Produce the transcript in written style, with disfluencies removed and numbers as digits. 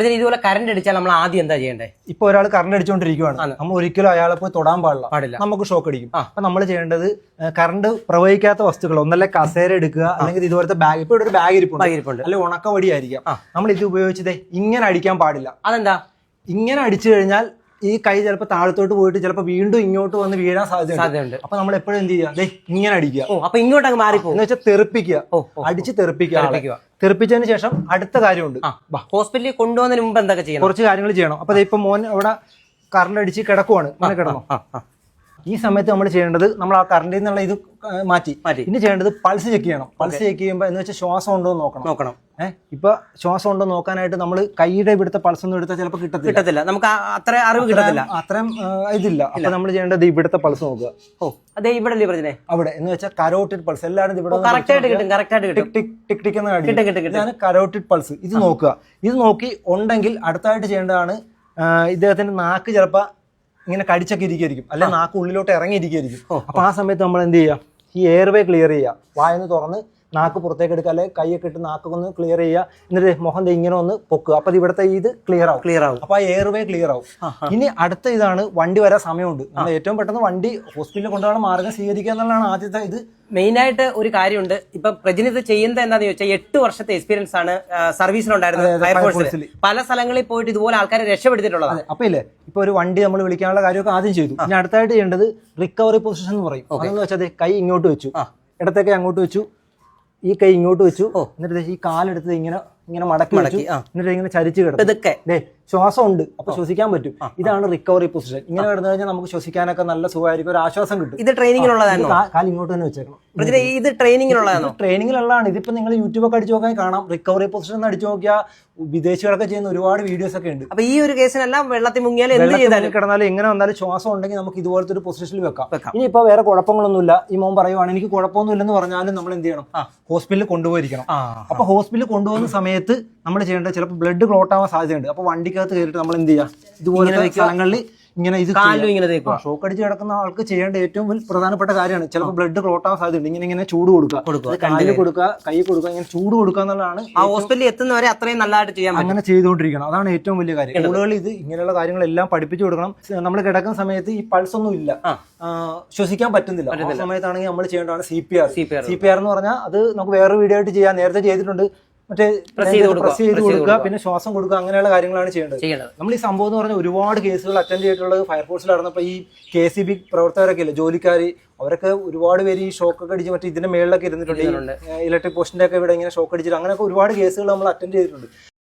ഇതുപോലെ കറണ്ട് അടിച്ചാൽ നമ്മൾ ആദ്യം എന്താ ചെയ്യേണ്ടത്? ഇപ്പൊ ഒരാൾ കറണ്ട് അടിച്ചുകൊണ്ടിരിക്കുകയാണ്, നമ്മൾ ഒരിക്കലും അയാളെ പോയി തൊടാൻ പാടില്ല, നമുക്ക് ഷോക്ക് അടിക്കും. അപ്പൊ നമ്മൾ ചെയ്യേണ്ടത് കറണ്ട് പ്രവഹിക്കാത്ത വസ്തുക്കൾ ഒന്നല്ലേ കസേര എടുക്കുക, അല്ലെങ്കിൽ ഇതുപോലത്തെ ബാഗ്, ഇപ്പൊ ഇവിടെ ഒരു ബാഗ് ഇരിപ്പുണ്ട്, അല്ലെങ്കിൽ ഉണക്കവടി ആയിരിക്കാം, നമ്മൾ ഇത് ഉപയോഗിച്ചത് ഇങ്ങനെ അടിക്കാൻ പാടില്ല. അതെന്താ? ഇങ്ങനെ അടിച്ചു കഴിഞ്ഞാൽ ഈ കൈ ചിലപ്പോൾ താഴത്തോട്ട് പോയിട്ട് ചിലപ്പോൾ വീണ്ടും ഇങ്ങോട്ട് വന്ന് വീഴാൻ സാധ്യതയുണ്ട്. അപ്പൊ നമ്മൾ എപ്പോഴും എന്ത് ചെയ്യുക, ഇങ്ങനെ അടിക്കുക. അപ്പൊ ഇങ്ങോട്ടങ്ങ് മാറിപ്പോ എന്ന് വെച്ചാൽ തെറിപ്പിക്കുക, അടിച്ച് തെറിപ്പിക്കുക. തെറിപ്പിച്ചതിന് ശേഷം അടുത്ത കാര്യമുണ്ട്. ഹോസ്പിറ്റലിൽ കൊണ്ടുപോകുന്നതിന് മുമ്പ് എന്തൊക്കെ ചെയ്യണം? കുറച്ച് കാര്യങ്ങൾ ചെയ്യണം. അപ്പൊ ഇപ്പൊ മോൻ അവിടെ കറണ്ട് അടിച്ച് കിടക്കുവാണ്, ഇങ്ങനെ കിടന്നു. ഈ സമയത്ത് നമ്മൾ ചെയ്യേണ്ടത്, നമ്മൾ ആ കറണ്ടിൽ നിന്നുള്ള ഇത് മാറ്റി ഇനി ചെയ്യേണ്ടത് പൾസ് ചെക്ക് ചെയ്യണം. പൾസ് ചെക്ക് ചെയ്യുമ്പോൾ എന്ന് വെച്ചാൽ ശ്വാസം ഉണ്ടോ എന്ന് നോക്കണം. ഇപ്പൊ ശ്വാസം ഉണ്ടോ നോക്കാനായിട്ട് നമ്മൾ കൈയുടെ ഇവിടുത്തെ പൾസ് ഒന്നും എടുത്താൽ ചിലപ്പോൾ കിട്ടത്തില്ല, നമുക്ക് അത്ര അറിവ് കിട്ടത്തില്ല, അത്രയും ഇതില്ല. അപ്പൊ നമ്മൾ ചെയ്യേണ്ടത് ഇവിടുത്തെ പൾസ് നോക്കുക. അതെ, ഇവിടെ അവിടെ എന്ന് വെച്ചാൽ കരോട്ടിഡ് പൾസ്. എല്ലാവരും ഇവിടെ ടിക് ടിക് എന്ന് കാണിക്കും, കരോട്ടിഡ് പൾസ്. ഇത് നോക്കുക. ഇത് നോക്കി ഉണ്ടെങ്കിൽ അടുത്തായിട്ട് ചെയ്യേണ്ടതാണ്, ഇദ്ദേഹത്തിന്റെ നാക്ക് ചിലപ്പോൾ ഇങ്ങനെ കടിച്ചൊക്കെ ഇരിക്കും, അല്ലെ നാക്ക് ഉള്ളിലോട്ട് ഇറങ്ങിയിരിക്കും. അപ്പൊ ആ സമയത്ത് നമ്മൾ എന്ത് ചെയ്യുക, ഈ എയർവേ ക്ലിയർ ചെയ്യുക, വായൊന്ന് തുറന്ന് നാക്ക് പുറത്തേക്ക് എടുക്കുക, അല്ലെങ്കിൽ കൈയൊക്കെ ഇട്ട് നാക്കൊക്കെ ഒന്ന് ക്ലിയർ ചെയ്യുക, എന്നിട്ട് മുഖം ഇങ്ങനെ ഒന്ന് പൊക്കുക. അപ്പൊ ഇവിടുത്തെ ഇത് ക്ലിയർ ആവും. അപ്പൊ ആ എയർവേ ക്ലിയർ ആവും. ഇനി അടുത്ത ഇതാണ്, വണ്ടി വരാൻ സമയമുണ്ട്. നമ്മൾ ഏറ്റവും പെട്ടെന്ന് വണ്ടി ഹോസ്പിറ്റലിൽ കൊണ്ടുപോകാൻ മാർഗം സ്വീകരിക്കുക എന്നുള്ളതാണ് ആദ്യത്തെ ഇത്. മെയിൻ ആയിട്ട് ഒരു കാര്യമുണ്ട്. ഇപ്പൊ പ്രജിനിത് ചെയ്യുന്നത് എന്താണെന്ന് ചോദിച്ചാൽ 8 വർഷത്തെ എക്സ്പീരിയൻസ് ആണ് സർവീസിലുണ്ടായിരുന്നത് ഫയർഫോഴ്സിൽ. പല സ്ഥലങ്ങളിൽ പോയിട്ട് ഇതുപോലെ ആൾക്കാരെ രക്ഷപ്പെടുത്തിയിട്ടുള്ളത്. അപ്പൊ ഇല്ലേ, ഇപ്പൊ ഒരു വണ്ടി നമ്മൾ വിളിക്കാനുള്ള കാര്യമൊക്കെ ആദ്യം ചെയ്തു. ഇനി അടുത്തായിട്ട് ചെയ്യേണ്ടത് റിക്കവറി പൊസിഷൻ എന്ന് പറയും. അതെന്ന് വെച്ചാൽ കൈ ഇങ്ങോട്ട് വെച്ചു, ഇടത്തേക്ക് അങ്ങോട്ട് വെച്ചു, ഈ കൈ ഇങ്ങോട്ട് വെച്ചു, എന്നിട്ട് ഈ കാലെടുത്ത് ഇങ്ങനെ മടക്കി വെച്ചു, എന്നിട്ട് ഇങ്ങനെ ചരിച്ച് കിടക്കും. ശ്വാസം ഉണ്ട്, അപ്പൊ ശ്വസിക്കാൻ പറ്റും. ഇതാണ് റിക്കവറി പൊസിഷൻ. ഇങ്ങനെ കിടന്നു കഴിഞ്ഞാൽ നമുക്ക് ശ്വസിക്കാനൊക്കെ നല്ല സുഖമായിരിക്കും, ഒരു ആശ്വാസം കിട്ടും. ഇത് ട്രെയിനിങ്ങിലുള്ളതാണോ? കാൽ ഇങ്ങോട്ട് തന്നെ വെച്ചേക്കണം. ഇത് ട്രെയിനിങ്ങിലുള്ളതാണോ? ട്രെയിനിങ്ങിലുള്ളതാണ്. ഇതിപ്പോ നിങ്ങൾ യൂട്യൂബൊക്കെ അടിച്ചു നോക്കാൻ കാണാം, റിക്കവറി പൊസിഷൻ എന്ന് അടിച്ചു നോക്കിയാൽ വിദേശികളൊക്കെ ചെയ്യുന്ന ഒരുപാട് വീഡിയോസ് ഒക്കെ ഉണ്ട്. അപ്പൊ ഈ ഒരു കേസിനെല്ലാം വെള്ളത്തിൽ മുങ്ങിയാലും കിടന്നാലും എങ്ങനെ വന്നാലും ശ്വാസം ഉണ്ടെങ്കിൽ നമുക്ക് ഇതുപോലത്തെ ഒരു പൊസിഷനിൽ വെക്കാം. ഇനിയിപ്പോ വേറെ കുഴപ്പങ്ങളൊന്നുമില്ല, ഈ മോൻ പറയുവാണ് എനിക്ക് കുഴപ്പമൊന്നുമില്ലെന്ന് പറഞ്ഞാലും നമ്മൾ എന്ത് ചെയ്യണം, ഹോസ്പിറ്റലിൽ കൊണ്ടുപോയിരിക്കണം. അപ്പൊ ഹോസ്പിറ്റലിൽ കൊണ്ടുപോകുന്ന സമയത്ത് നമ്മൾ ചെയ്യേണ്ടത്, ചിലപ്പോൾ ബ്ലഡ് ക്ലോട്ട് ആവാൻ സാധ്യതയുണ്ട്. അപ്പൊ വണ്ടിക്കകത്ത് കയറിയിട്ട് നമ്മൾ എന്ത് ചെയ്യുക, ഇതുപോലെ സ്ഥലങ്ങളിൽ ഇങ്ങനെ ഇത് ഷോക്ക് അടിച്ച് കിടക്കുന്ന ആൾക്ക് ചെയ്യേണ്ട ഏറ്റവും പ്രധാനപ്പെട്ട കാര്യമാണ്. ചിലപ്പോൾ ബ്ലഡ് ക്ലോട്ട് ആവാൻ സാധ്യതയുണ്ട്. ഇങ്ങനെ ചൂട് കൊടുക്കുക, കാലിൽ കൊടുക്കുക, കൈ കൊടുക്കുക, ഇങ്ങനെ ചൂട് കൊടുക്കുക എന്നുള്ളതാണ്. ആ ഹോസ്പിറ്റലിൽ എത്തുന്നവരെ അത്രയും നല്ലതായിട്ട് ചെയ്യാൻ അങ്ങനെ ചെയ്തുകൊണ്ടിരിക്കണം. അതാണ് ഏറ്റവും വലിയ കാര്യം. സ്കൂളുകളിൽ ഇത് ഇങ്ങനെയുള്ള കാര്യങ്ങളെല്ലാം പഠിപ്പിച്ചു കൊടുക്കണം. നമ്മൾ കിടക്കുന്ന സമയത്ത് ഈ പൾസ് ഒന്നും ഇല്ല, ശ്വസിക്കാൻ പറ്റുന്നില്ല. ആ സമയത്താണെങ്കിൽ നമ്മൾ ചെയ്യേണ്ടതാണ് CPR എന്ന് പറഞ്ഞാൽ, അത് നമുക്ക് വേറെ വീഡിയോ ആയിട്ട് ചെയ്യാം, നേരത്തെ ചെയ്തിട്ടുണ്ട്. മറ്റേ പ്രസ് ചെയ്ത് കൊടുക്കുക, പിന്നെ ശ്വാസം കൊടുക്കുക, അങ്ങനെയുള്ള കാര്യങ്ങളാണ് ചെയ്യേണ്ടത്. നമ്മൾ ഈ സംഭവം എന്ന് പറഞ്ഞാൽ ഒരുപാട് കേസുകൾ അറ്റൻഡ് ചെയ്തിട്ടുള്ളത് ഫയർഫോഴ്സിൽ നടന്നപ്പോൾ ഈ KCB പ്രവർത്തകരൊക്കെ ഇല്ലേ, ജോലിക്കാർ, അവരൊക്കെ ഒരുപാട് പേര് ഈ ഷോക്കൊക്കെ അടിച്ച് മറ്റേ ഇതിന്റെ മേളിലൊക്കെ ഇരുന്നിട്ടുണ്ട്. ഇലക്ട്രിക് പോസ്റ്റിന്റെ ഒക്കെ ഇവിടെ ഇങ്ങനെ ഷോക്ക് അടിച്ചിട്ട് അങ്ങനെയൊക്കെ ഒരുപാട് കേസുകൾ നമ്മൾ അറ്റൻഡ് ചെയ്തിട്ടുണ്ട്.